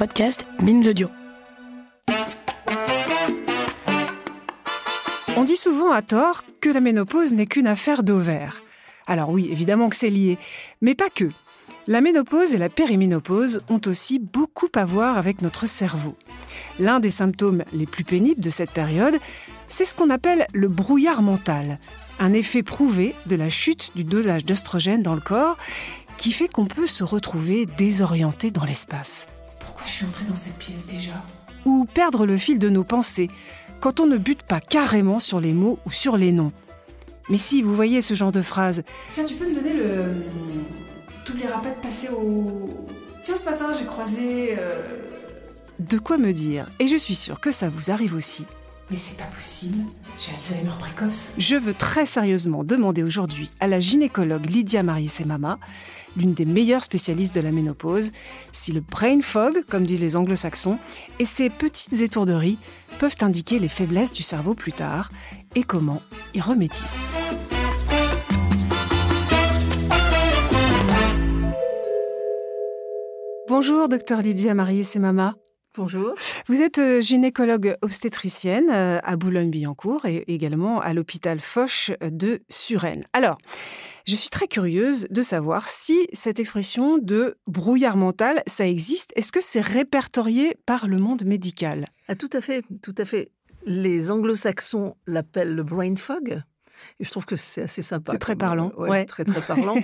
podcast Binge Audio. On dit souvent à tort que la ménopause n'est qu'une affaire d'ovaires. Alors oui, évidemment que c'est lié, mais pas que. La ménopause et la périménopause ont aussi beaucoup à voir avec notre cerveau. L'un des symptômes les plus pénibles de cette période, c'est ce qu'on appelle le brouillard mental, un effet prouvé de la chute du dosage d'œstrogène dans le corps qui fait qu'on peut se retrouver désorienté dans l'espace. Pourquoi je suis entrée dans cette pièce déjà ? Ou perdre le fil de nos pensées, quand on ne bute pas carrément sur les mots ou sur les noms. Mais si, vous voyez ce genre de phrase. Tiens, tu peux me donner le... T'oublieras pas de passer au... Tiens, ce matin, j'ai croisé... De quoi me dire. Et je suis sûre que ça vous arrive aussi. Mais c'est pas possible, j'ai Alzheimer précoce. Je veux très sérieusement demander aujourd'hui à la gynécologue Lydia Marié-Semama, l'une des meilleures spécialistes de la ménopause, si le brain fog, comme disent les anglo-saxons, et ces petites étourderies peuvent indiquer les faiblesses du cerveau plus tard et comment y remédier. Bonjour, docteur Lydia Marié-Semama. Bonjour. Vous êtes gynécologue obstétricienne à Boulogne-Billancourt et également à l'hôpital Foch de Suresnes. Alors, je suis très curieuse de savoir si cette expression de brouillard mental, ça existe. Est-ce que c'est répertorié par le monde médical ? Ah, tout à fait, tout à fait. Les anglo-saxons l'appellent le brain fog. Et je trouve que c'est assez sympa. C'est très parlant. Ouais. Très, très parlant.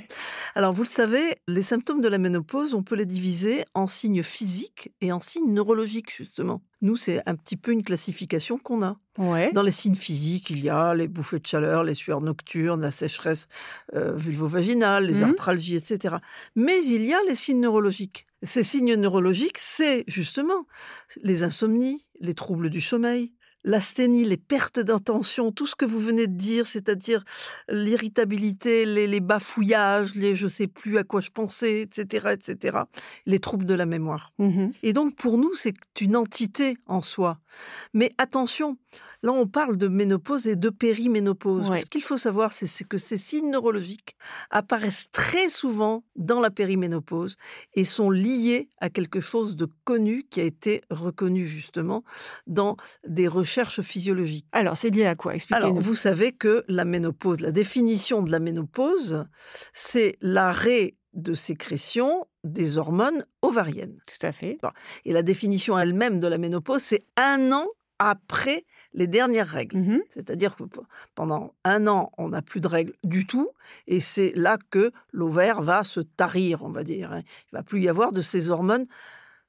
Alors, vous le savez, les symptômes de la ménopause, on peut les diviser en signes physiques et en signes neurologiques, justement. Nous, c'est un petit peu une classification qu'on a. Ouais. Dans les signes physiques, il y a les bouffées de chaleur, les sueurs nocturnes, la sécheresse vulvo-vaginale, les arthralgies, etc. Mais il y a les signes neurologiques. Ces signes neurologiques, c'est justement les insomnies, les troubles du sommeil, l'asthénie, les pertes d'attention, tout ce que vous venez de dire, c'est-à-dire l'irritabilité, les bafouillages, les je sais plus à quoi je pensais, etc., etc., les troubles de la mémoire. Et donc, pour nous, c'est une entité en soi. Mais attention, là, on parle de ménopause et de périménopause. Ouais. Ce qu'il faut savoir, c'est que ces signes neurologiques apparaissent très souvent dans la périménopause et sont liés à quelque chose de connu qui a été reconnu justement dans des recherches physiologiques. Alors, c'est lié à quoi ? Expliquez-nous. Alors, vous savez que la ménopause, la définition de la ménopause, c'est l'arrêt de sécrétion des hormones ovariennes. Tout à fait. Et la définition elle-même de la ménopause, c'est 1 an après les dernières règles. C'est-à-dire que pendant 1 an, on n'a plus de règles du tout, et c'est là que l'ovaire va se tarir, on va dire. Il ne va plus y avoir de ces hormones,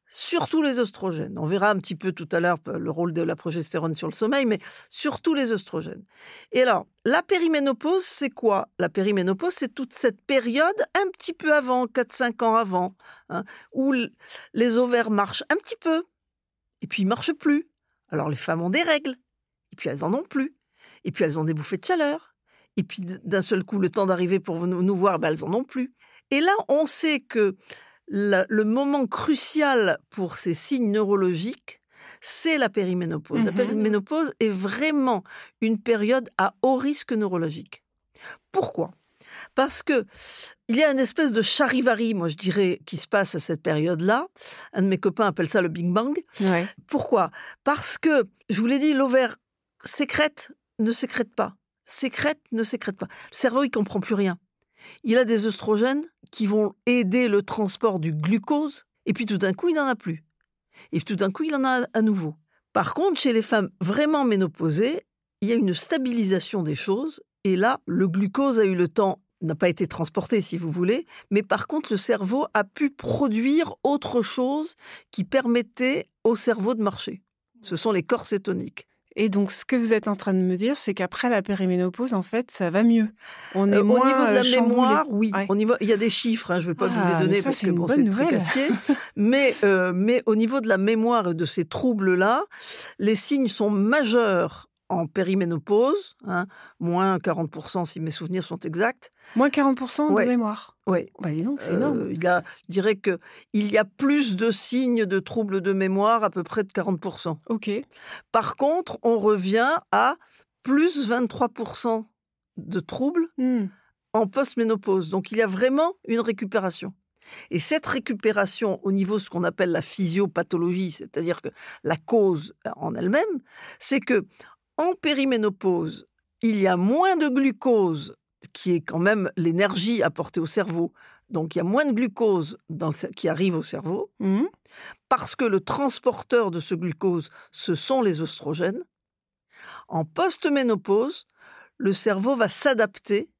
surtout les œstrogènes. On verra un petit peu tout à l'heure le rôle de la progestérone sur le sommeil, mais surtout les œstrogènes. Et alors, la périménopause, c'est quoi ? La périménopause, c'est toute cette période un petit peu avant, 4-5 ans avant, où les ovaires marchent un petit peu, et puis ils ne marchent plus. Alors les femmes ont des règles, et puis elles en ont plus, et puis elles ont des bouffées de chaleur, et puis d'un seul coup, le temps d'arriver pour nous voir, elles en ont plus. Et là, on sait que le moment crucial pour ces signes neurologiques, c'est la périménopause. La périménopause est vraiment une période à haut risque neurologique. Pourquoi ? Parce que il y a une espèce de charivari, moi je dirais, qui se passe à cette période-là. Un de mes copains appelle ça le Big Bang. Ouais. Pourquoi ? Parce que, je vous l'ai dit, l'ovaire sécrète, ne sécrète pas. Sécrète, ne sécrète pas. Le cerveau, il ne comprend plus rien. Il a des œstrogènes qui vont aider le transport du glucose, et puis tout d'un coup, il n'en a plus. Et tout d'un coup, il en a à nouveau. Par contre, chez les femmes vraiment ménopausées, il y a une stabilisation des choses, et là, le glucose a eu le temps, n'a pas été transporté si vous voulez, mais par contre, le cerveau a pu produire autre chose qui permettait au cerveau de marcher. Ce sont les corps cétoniques. Et donc, ce que vous êtes en train de me dire, c'est qu'après la périménopause, en fait, ça va mieux. On est Au moins niveau de la chamboulé. mémoire, oui. Ouais. Il y a des chiffres, je ne vais pas vous les donner ça, parce c'est que une bon, bonne c'est très nouvelle. casse-pied. Mais au niveau de la mémoire et de ces troubles-là, les signes sont majeurs en périménopause, moins 40% si mes souvenirs sont exacts. Moins 40% Ouais. de mémoire. Oui. Bah, dis donc, c'est énorme. Je dirais qu'il y a plus de signes de troubles de mémoire, à peu près de 40%. Ok. Par contre, on revient à plus 23% de troubles en post-ménopause. Donc, il y a vraiment une récupération. Et cette récupération au niveau de ce qu'on appelle la physiopathologie, c'est-à-dire que la cause en elle-même, c'est que en périménopause, il y a moins de glucose, qui est quand même l'énergie apportée au cerveau. Donc, il y a moins de glucose qui arrive au cerveau, parce que le transporteur de ce glucose, ce sont les oestrogènes. En post-ménopause, le cerveau va s'adapter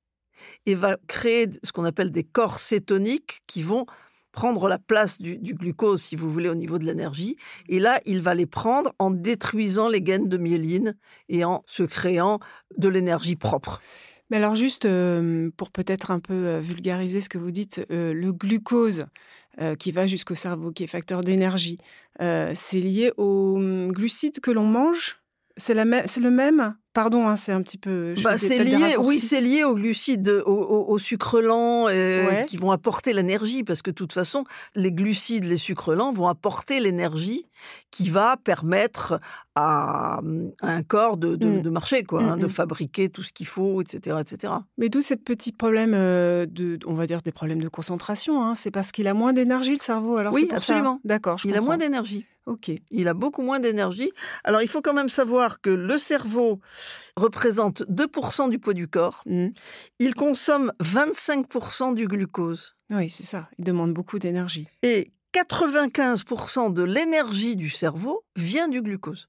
et va créer ce qu'on appelle des corps cétoniques qui vont prendre la place du glucose, si vous voulez, au niveau de l'énergie. Et là, il va les prendre en détruisant les gaines de myéline et en se créant de l'énergie propre. Mais alors juste pour peut-être un peu vulgariser ce que vous dites, le glucose qui va jusqu'au cerveau, qui est facteur d'énergie, c'est lié aux glucides que l'on mange ? C'est le même ? Pardon, c'est un petit peu... c'est lié aux glucides, aux sucres lents qui vont apporter l'énergie, parce que de toute façon, les glucides, les sucres lents vont apporter l'énergie qui va permettre à un corps de marcher, de fabriquer tout ce qu'il faut, etc., etc. Mais d'où ces petits problèmes on va dire des problèmes de concentration, c'est parce qu'il a moins d'énergie, le cerveau, alors oui, c'est pour absolument. Ça. D'accord, je Il comprends. a moins d'énergie. Ok. Il a beaucoup moins d'énergie. Alors, il faut quand même savoir que le cerveau représente 2% du poids du corps. Il consomme 25% du glucose. Oui, c'est ça. Il demande beaucoup d'énergie. Et 95% de l'énergie du cerveau vient du glucose.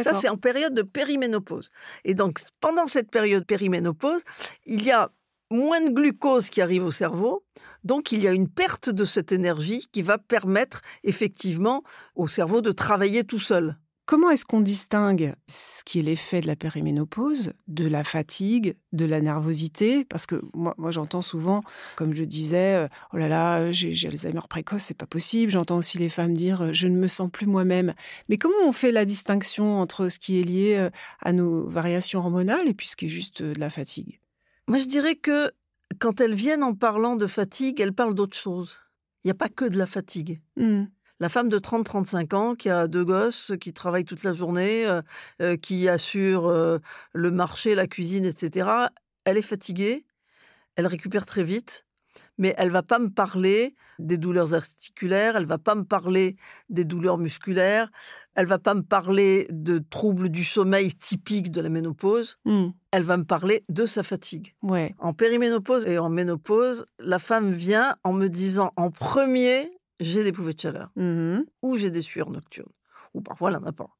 Ça, c'est en période de périménopause. Et donc, pendant cette période périménopause, il y a moins de glucose qui arrive au cerveau. Donc, il y a une perte de cette énergie qui va permettre effectivement au cerveau de travailler tout seul. Comment est-ce qu'on distingue ce qui est l'effet de la périménopause, de la fatigue, de la nervosité ? Parce que moi j'entends souvent, comme je disais, « Oh là là, j'ai Alzheimer précoce, c'est pas possible ». J'entends aussi les femmes dire « Je ne me sens plus moi-même ». Mais comment on fait la distinction entre ce qui est lié à nos variations hormonales et puis ce qui est juste de la fatigue ? Moi, je dirais que quand elles viennent en parlant de fatigue, elles parlent d'autre chose. Il n'y a pas que de la fatigue. La femme de 30-35 ans qui a 2 gosses, qui travaille toute la journée, qui assure le marché, la cuisine, etc., elle est fatiguée, elle récupère très vite, mais elle va pas me parler des douleurs articulaires, elle va pas me parler des douleurs musculaires, elle va pas me parler de troubles du sommeil typiques de la ménopause, elle va me parler de sa fatigue. Ouais. En périménopause et en ménopause, la femme vient en me disant en premier... j'ai des bouffées de chaleur, ou j'ai des sueurs nocturnes, ou parfois elle n'en a pas.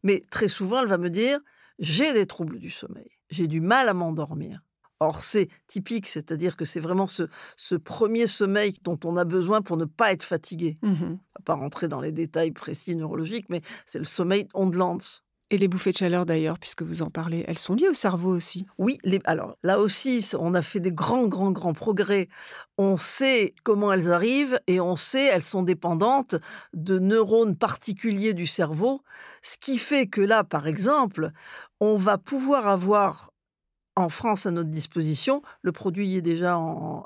Mais très souvent, elle va me dire, j'ai des troubles du sommeil, j'ai du mal à m'endormir. Or, c'est typique, c'est-à-dire que c'est vraiment ce premier sommeil dont on a besoin pour ne pas être fatigué. On ne va pas rentrer dans les détails précis neurologiques, mais c'est le sommeil on demand. Et les bouffées de chaleur d'ailleurs, puisque vous en parlez, elles sont liées au cerveau aussi. Oui, alors là aussi, on a fait des grands progrès. On sait comment elles arrivent et on sait elles sont dépendantes de neurones particuliers du cerveau, ce qui fait que là, par exemple, on va pouvoir avoir en France à notre disposition, le produit y est déjà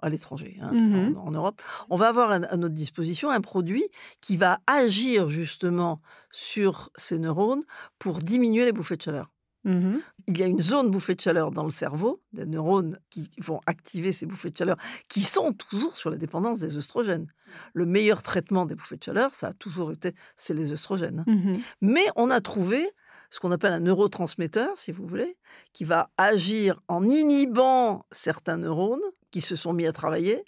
à l'étranger, en Europe, on va avoir à notre disposition un produit qui va agir justement sur ces neurones pour diminuer les bouffées de chaleur. Il y a une zone bouffée de chaleur dans le cerveau, des neurones qui vont activer ces bouffées de chaleur, qui sont toujours sur la dépendance des œstrogènes. Le meilleur traitement des bouffées de chaleur, ça a toujours été, c'est les œstrogènes. Mais on a trouvé ce qu'on appelle un neurotransmetteur, si vous voulez, qui va agir en inhibant certains neurones qui se sont mis à travailler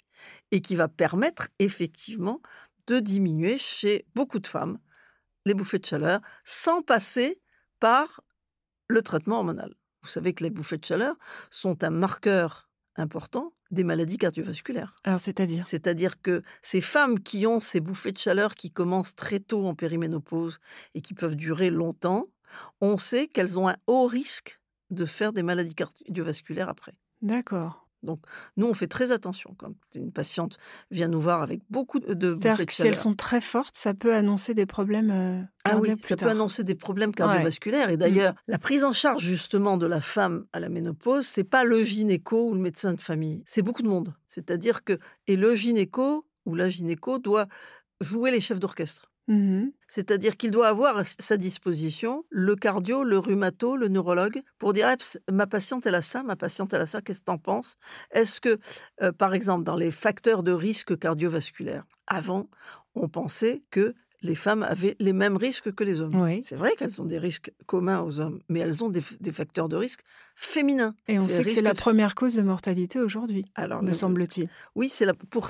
et qui va permettre effectivement de diminuer chez beaucoup de femmes les bouffées de chaleur sans passer par le traitement hormonal. Vous savez que les bouffées de chaleur sont un marqueur important des maladies cardiovasculaires. Alors, c'est-à-dire ? C'est-à-dire que ces femmes qui ont ces bouffées de chaleur qui commencent très tôt en périménopause et qui peuvent durer longtemps, on sait qu'elles ont un haut risque de faire des maladies cardiovasculaires après. D'accord. Donc, nous, on fait très attention quand une patiente vient nous voir avec beaucoup de bouffées de chaleur. C'est-à-dire que si elles sont très fortes, ça peut annoncer des problèmes cardiaques plus tard. Ça peut annoncer des problèmes cardiovasculaires. Et d'ailleurs, la prise en charge justement de la femme à la ménopause, c'est pas le gynéco ou le médecin de famille, c'est beaucoup de monde. C'est-à-dire que le gynéco ou la gynéco doit jouer les chefs d'orchestre. C'est-à-dire qu'il doit avoir à sa disposition le cardio, le rhumato, le neurologue, pour dire ma patiente, elle a ça, qu'est-ce que tu en penses? Est-ce que, par exemple, dans les facteurs de risque cardiovasculaire, avant, on pensait que les femmes avaient les mêmes risques que les hommes. Oui. C'est vrai qu'elles ont des risques communs aux hommes, mais elles ont des facteurs de risque féminins. Et on sait que c'est la première cause de mortalité aujourd'hui, me semble-t-il. Oui,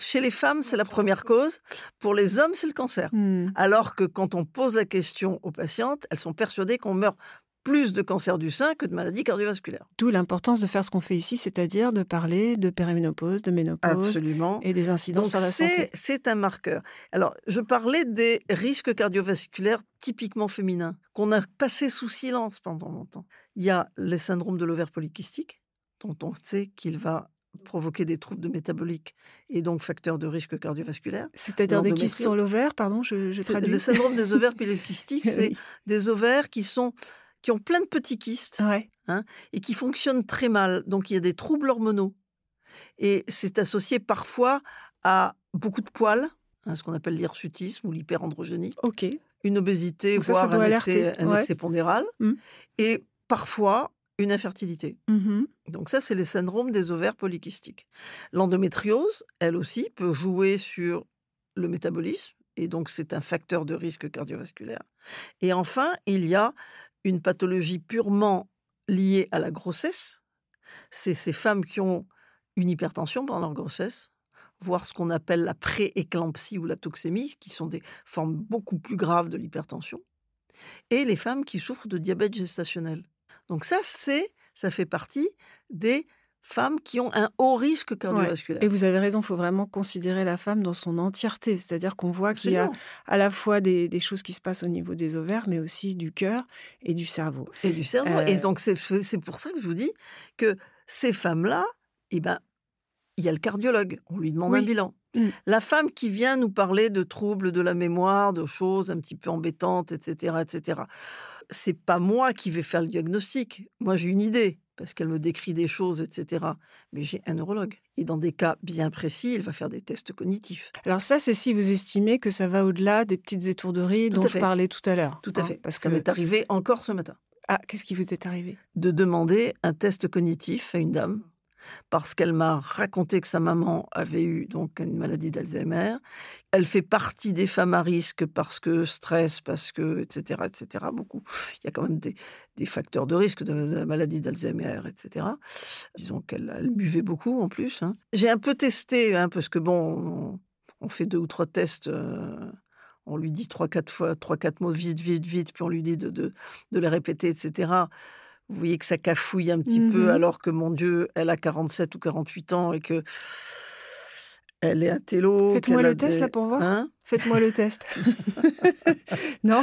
chez les femmes, c'est la première cause. Pour les hommes, c'est le cancer. Alors que quand on pose la question aux patientes, elles sont persuadées qu'on meurt plus de cancer du sein que de maladies cardiovasculaires. D'où l'importance de faire ce qu'on fait ici, c'est-à-dire de parler de périménopause, de ménopause. Absolument. Et des incidences sur la santé. C'est un marqueur. Alors, je parlais des risques cardiovasculaires typiquement féminins, qu'on a passé sous silence pendant longtemps. Il y a le syndrome de l'ovaire polykystique, dont on sait qu'il va provoquer des troubles de métabolique et donc facteurs de risque cardiovasculaire. C'est-à-dire des kystes sur l'ovaire, pardon, je traduis. Le syndrome des ovaires polykystiques, c'est des ovaires qui ont plein de petits kystes et qui fonctionnent très mal. Donc, il y a des troubles hormonaux. Et c'est associé parfois à beaucoup de poils, ce qu'on appelle l'hirsutisme ou l'hyperandrogénie. OK. Une obésité, donc voire un excès pondéral. Et parfois, une infertilité. Donc ça, c'est les syndromes des ovaires polykystiques. L'endométriose, elle aussi, peut jouer sur le métabolisme. Et donc, c'est un facteur de risque cardiovasculaire. Et enfin, il y a une pathologie purement liée à la grossesse. C'est ces femmes qui ont une hypertension pendant leur grossesse, voire ce qu'on appelle la prééclampsie ou la toxémie, qui sont des formes beaucoup plus graves de l'hypertension. Et les femmes qui souffrent de diabète gestationnel. Donc ça fait partie des femmes qui ont un haut risque cardiovasculaire. Et vous avez raison, il faut vraiment considérer la femme dans son entièreté. C'est-à-dire qu'on voit qu'il y a à la fois des choses qui se passent au niveau des ovaires, mais aussi du cœur et du cerveau. Et du cerveau. Et donc, c'est pour ça que je vous dis que ces femmes-là, il y a le cardiologue. On lui demande un bilan. La femme qui vient nous parler de troubles de la mémoire, de choses un petit peu embêtantes, etc., c'est pas moi qui vais faire le diagnostic. Moi, j'ai une idée, parce qu'elle me décrit des choses, etc. Mais j'ai un neurologue. Et dans des cas bien précis, il va faire des tests cognitifs. Alors ça, c'est si vous estimez que ça va au-delà des petites étourderies dont je parlais tout à l'heure. Tout à fait. Parce que ça m'est arrivé encore ce matin. Ah, qu'est-ce qui vous est arrivé? De demander un test cognitif à une dame, parce qu'elle m'a raconté que sa maman avait eu donc une maladie d'Alzheimer. Elle fait partie des femmes à risque parce que stress, parce que, etc., beaucoup. Il y a quand même des facteurs de risque de la maladie d'Alzheimer, etc. Disons qu'elle buvait beaucoup en plus. J'ai un peu testé, parce que bon, on fait 2 ou 3 tests. On lui dit 3-4 mots vite, puis on lui dit de les répéter, etc. Vous voyez que ça cafouille un petit peu, alors que, mon Dieu, elle a 47 ou 48 ans et que elle est un télo. Faites-moi le test, là, pour voir. Faites-moi le test. Non.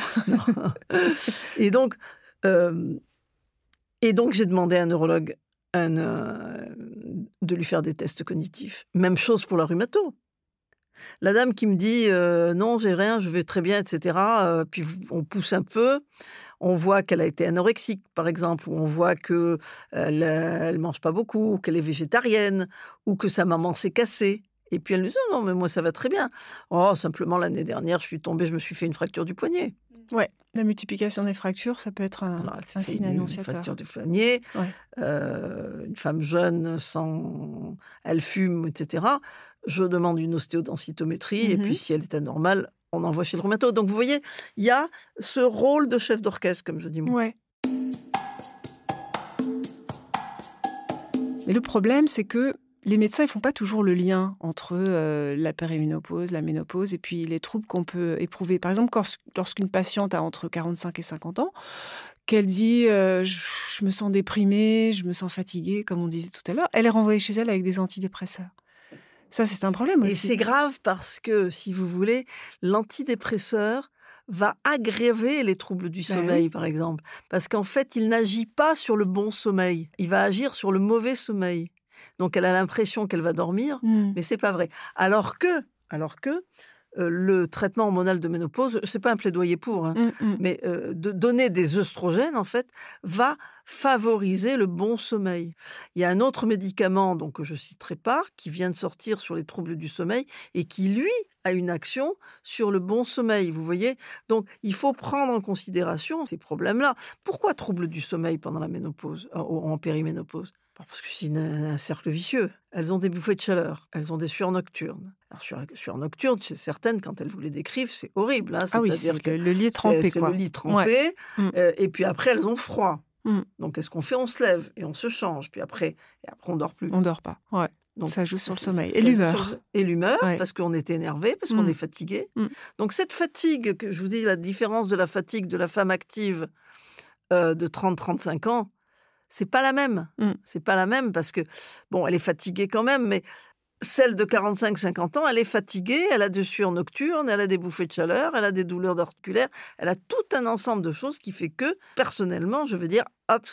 Et donc, j'ai demandé à un neurologue de lui faire des tests cognitifs. Même chose pour la rhumato. La dame qui me dit non, j'ai rien, je vais très bien, etc. Puis on pousse un peu. On voit qu'elle a été anorexique, par exemple, ou on voit qu'elle ne mange pas beaucoup, ou qu'elle est végétarienne, ou que sa maman s'est cassée. Et puis elle nous dit non, mais moi ça va très bien. Oh, simplement l'année dernière, je suis tombée, je me suis fait une fracture du poignet. Ouais, la multiplication des fractures, ça peut être un signe annonciateur. Une fracture du poignet, une femme jeune, elle fume, etc. Je demande une ostéodensitométrie, et puis si elle est anormale, on envoie chez le rhumato. Donc vous voyez, il y a ce rôle de chef d'orchestre, comme je dis moi. Ouais. Mais le problème, c'est que les médecins ne font pas toujours le lien entre la périménopause, la ménopause et puis les troubles qu'on peut éprouver. Par exemple, lorsqu'une patiente a entre 45 et 50 ans, qu'elle dit je me sens déprimée, je me sens fatiguée, comme on disait tout à l'heure, elle est renvoyée chez elle avec des antidépresseurs. Ça, c'est un problème aussi. Et c'est grave parce que, si vous voulez, l'antidépresseur va aggraver les troubles du sommeil, par exemple. Parce qu'en fait, il n'agit pas sur le bon sommeil. Il va agir sur le mauvais sommeil. Donc, elle a l'impression qu'elle va dormir, mais c'est pas vrai. Alors que le traitement hormonal de ménopause, c'est pas un plaidoyer pour, hein, mais de donner des œstrogènes, en fait, va favoriser le bon sommeil. Il y a un autre médicament, donc que je citerai pas, qui vient de sortir sur les troubles du sommeil et qui, lui, a une action sur le bon sommeil, vous voyez? Donc il faut prendre en considération ces problèmes-là. Pourquoi troubles du sommeil pendant la ménopause, en périménopause? Parce que c'est un cercle vicieux. Elles ont des bouffées de chaleur, elles ont des sueurs nocturnes. Alors sueurs nocturnes, chez certaines, quand elles vous les décrivent, c'est horrible, hein, Ah oui, c'est-à-dire c'est que le lit trempé, c'est quoi. le lit trempé, Ouais. et puis après elles ont froid. Mmh. Donc qu'est-ce qu'on fait? On se lève et on se change, puis après on dort plus. On dort pas, ouais. Donc Ça joue sur le c'est sommeil. ça Et joue l'humeur. et l'humeur, Ouais. parce qu'on est énervé, parce qu'on est fatigué. Donc cette fatigue, que je vous dis, la différence de la fatigue de la femme active, de 30-35 ans, c'est pas la même. C'est pas la même parce que, bon, elle est fatiguée quand même, mais celle de 45-50 ans, elle est fatiguée, elle a des sueurs nocturnes, elle a des bouffées de chaleur, elle a des douleurs articulaires, elle a tout un ensemble de choses qui fait que, personnellement, je veux dire, hop,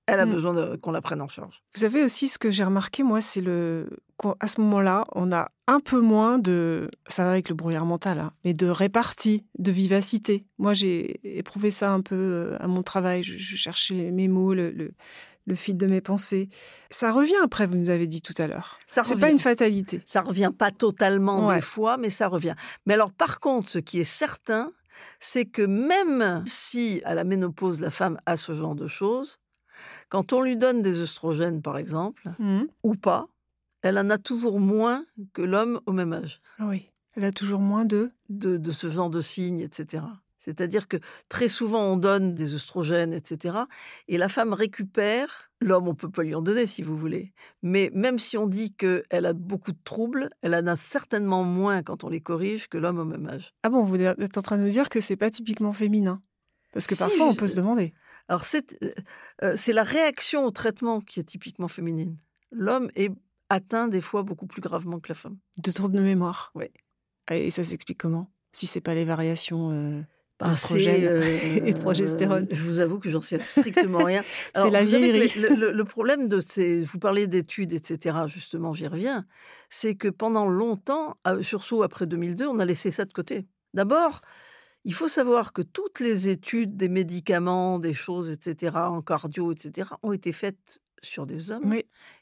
elle a besoin qu'on la prenne en charge. Vous savez aussi, ce que j'ai remarqué, moi, c'est qu'à ce moment-là, on a un peu moins de, ça va avec le brouillard mental, hein, mais de répartie, de vivacité. Moi, j'ai éprouvé ça un peu à mon travail. Je cherchais mes mots, le fil de mes pensées. Ça revient après, vous nous avez dit tout à l'heure. C'est pas une fatalité. Ça revient pas totalement des fois, mais ça revient. Mais alors, par contre, ce qui est certain, c'est que même si à la ménopause, la femme a ce genre de choses, quand on lui donne des œstrogènes, par exemple, ou pas, elle en a toujours moins que l'homme au même âge. Oui, elle a toujours moins de ce genre de signes, etc. C'est-à-dire que très souvent, on donne des œstrogènes, etc. Et la femme récupère. L'homme, on ne peut pas lui en donner, si vous voulez. Mais même si on dit qu'elle a beaucoup de troubles, elle en a certainement moins quand on les corrige que l'homme au même âge. Ah bon, vous êtes en train de nous dire que c'est pas typiquement féminin? Parce que parfois, on peut se demander. Alors, c'est la réaction au traitement qui est typiquement féminine. L'homme est atteint des fois beaucoup plus gravement que la femme. De troubles de mémoire? Oui. Et ça s'explique comment? Si c'est pas les variations d'œstrogène et de progestérone. Je vous avoue que j'en sais strictement rien. C'est la vieillerie. Le problème de vous parlez d'études, etc., justement, j'y reviens, c'est que pendant longtemps, surtout après 2002, on a laissé ça de côté. D'abord, il faut savoir que toutes les études des médicaments, des choses, etc., en cardio, etc., ont été faites sur des hommes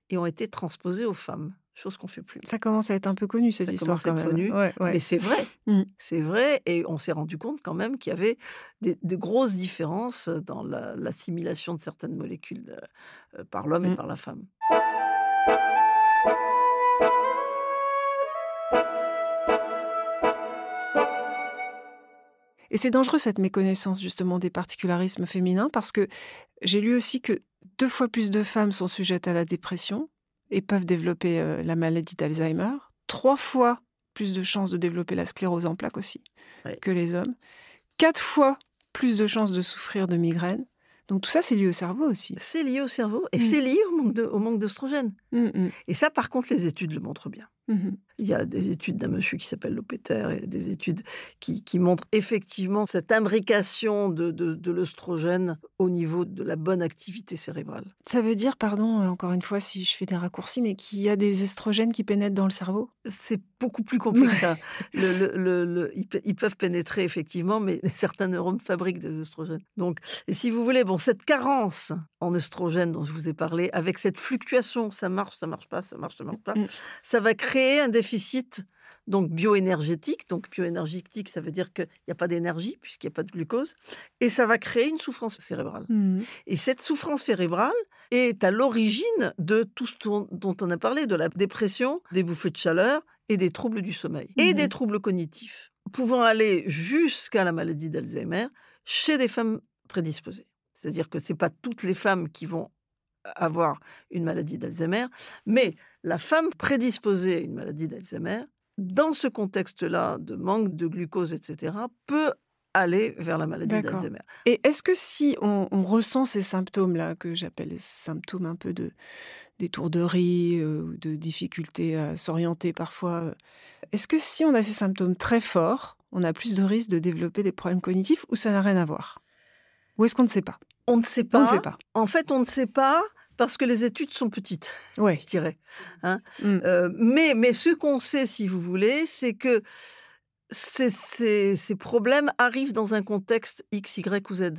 et ont été transposées aux femmes, chose qu'on ne fait plus. Ça commence à être un peu connu, cette histoire, quand même. Ouais. Mais c'est vrai. C'est vrai, et on s'est rendu compte quand même qu'il y avait de grosses différences dans l'assimilation de certaines molécules par l'homme et par la femme. Et c'est dangereux, cette méconnaissance, justement, des particularismes féminins, parce que j'ai lu aussi que 2 fois plus de femmes sont sujettes à la dépression et peuvent développer la maladie d'Alzheimer. 3 fois plus de chances de développer la sclérose en plaques aussi que les hommes. 4 fois plus de chances de souffrir de migraines. Donc tout ça, c'est lié au cerveau aussi. C'est lié au cerveau et c'est lié au manque d'œstrogène. Et ça, par contre, les études le montrent bien. Il y a des études d'un monsieur qui s'appelle Lopeter et des études qui montrent effectivement cette imbrication de l'œstrogène au niveau de la bonne activité cérébrale. Ça veut dire, pardon, encore une fois, si je fais des raccourcis, mais qu'il y a des estrogènes qui pénètrent dans le cerveau? C'est beaucoup plus compliqué que ça. Ils peuvent pénétrer, effectivement, mais certains neurones fabriquent des œstrogènes. Donc, et si vous voulez, cette carence en œstrogène dont je vous ai parlé, avec cette fluctuation, ça marche pas, ça marche pas, ça va créer un déficit donc bioénergétique. Donc bioénergétique, ça veut dire qu'il n'y a pas d'énergie puisqu'il n'y a pas de glucose. Et ça va créer une souffrance cérébrale. Et cette souffrance cérébrale est à l'origine de tout ce dont on a parlé, de la dépression, des bouffées de chaleur et des troubles du sommeil. Et des troubles cognitifs, pouvant aller jusqu'à la maladie d'Alzheimer chez des femmes prédisposées. C'est-à-dire que ce n'est pas toutes les femmes qui vont avoir une maladie d'Alzheimer, mais la femme prédisposée à une maladie d'Alzheimer, dans ce contexte-là de manque de glucose, etc., peut aller vers la maladie d'Alzheimer. Et est-ce que si on ressent ces symptômes-là, que j'appelle les symptômes un peu d'étourderie, de difficulté à s'orienter parfois, est-ce que si on a ces symptômes très forts, on a plus de risques de développer des problèmes cognitifs ou ça n'a rien à voir? Ou est-ce qu'on ne sait pas? On ne sait pas. En fait, on ne sait pas parce que les études sont petites, je dirais. Mais ce qu'on sait, si vous voulez, c'est que ces problèmes arrivent dans un contexte X, Y ou Z.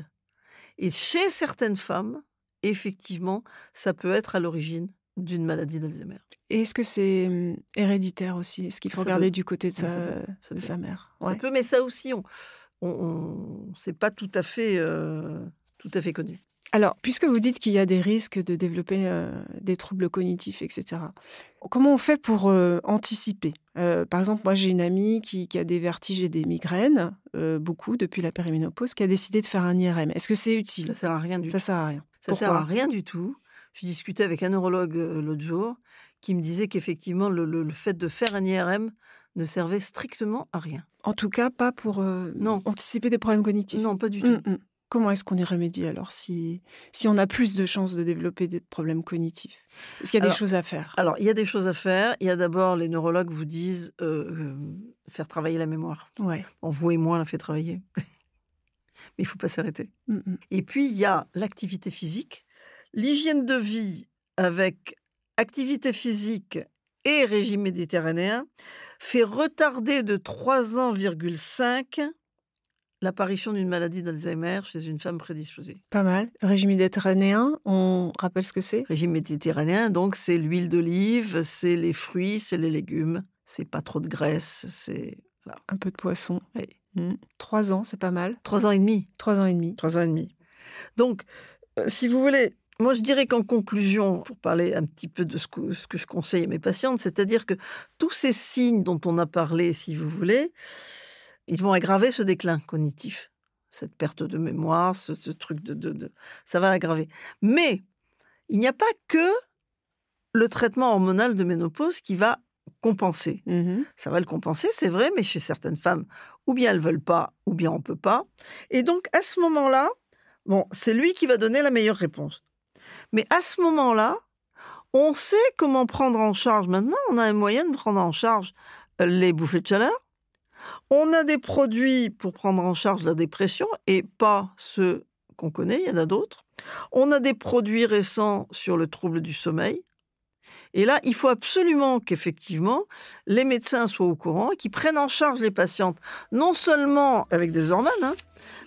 Et chez certaines femmes, effectivement, ça peut être à l'origine d'une maladie d'Alzheimer. Et est-ce que c'est héréditaire aussi? Est-ce qu'il faut regarder du côté de sa mère? Ça peut, mais ça aussi, c'est pas tout à fait connu. Alors, puisque vous dites qu'il y a des risques de développer des troubles cognitifs, etc., comment on fait pour anticiper? Par exemple, moi, j'ai une amie qui a des vertiges et des migraines, beaucoup, depuis la périménopause, qui a décidé de faire un IRM. Est-ce que c'est utile? Ça sert à rien du tout. Ça sert à rien. Ça sert à rien du tout. Je discutais avec un neurologue l'autre jour qui me disait qu'effectivement, le fait de faire un IRM ne servait strictement à rien. En tout cas, pas pour anticiper des problèmes cognitifs. Non, pas du tout. Comment est-ce qu'on y remédie alors si on a plus de chances de développer des problèmes cognitifs? Est-ce qu'il y a des choses à faire? Alors, il y a des choses à faire. Il y a d'abord, les neurologues vous disent faire travailler la mémoire. Ouais. Vous et moi, on la fait travailler. Mais il ne faut pas s'arrêter. Et puis, il y a l'activité physique. L'hygiène de vie avec activité physique et régime méditerranéen fait retarder de 3,5 ans l'apparition d'une maladie d'Alzheimer chez une femme prédisposée. Pas mal. Régime méditerranéen, on rappelle ce que c'est? Régime méditerranéen, donc c'est l'huile d'olive, c'est les fruits, c'est les légumes, c'est pas trop de graisse, c'est... Voilà. Un peu de poisson. Oui. 3 ans, c'est pas mal. 3 ans et demi. 3 ans et demi. 3 ans et demi. Donc, si vous voulez, moi je dirais qu'en conclusion, pour parler un petit peu de ce que je conseille à mes patientes, c'est-à-dire que tous ces signes dont on a parlé, si vous voulez, ils vont aggraver ce déclin cognitif, cette perte de mémoire, ce truc ça va l'aggraver. Mais il n'y a pas que le traitement hormonal de ménopause qui va compenser. Ça va le compenser, c'est vrai, mais chez certaines femmes, ou bien elles veulent pas, ou bien on peut pas. Et donc, à ce moment-là, c'est lui qui va donner la meilleure réponse. Mais à ce moment-là, on sait comment prendre en charge. Maintenant, on a un moyen de prendre en charge les bouffées de chaleur. On a des produits pour prendre en charge la dépression et pas ceux qu'on connaît, il y en a d'autres. On a des produits récents sur le trouble du sommeil. Et là, il faut absolument qu'effectivement, les médecins soient au courant et qu'ils prennent en charge les patientes, non seulement avec des hormones,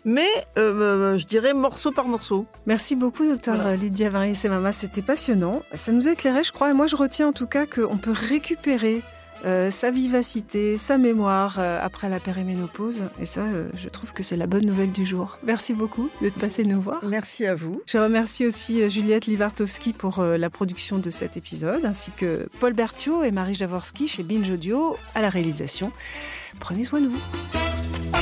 mais je dirais morceau par morceau. Merci beaucoup, docteur Lydia Varier-Semama. C'était passionnant. Ça nous a éclairé, je crois. Et moi, je retiens en tout cas qu'on peut récupérer sa vivacité, sa mémoire après la périménopause. Et ça, je trouve que c'est la bonne nouvelle du jour. Merci beaucoup d'être passé nous voir. Merci à vous. Je remercie aussi Juliette Livartowski pour la production de cet épisode, ainsi que Paul Berthiaud et Marie Jaworski chez Binge Audio à la réalisation. Prenez soin de vous.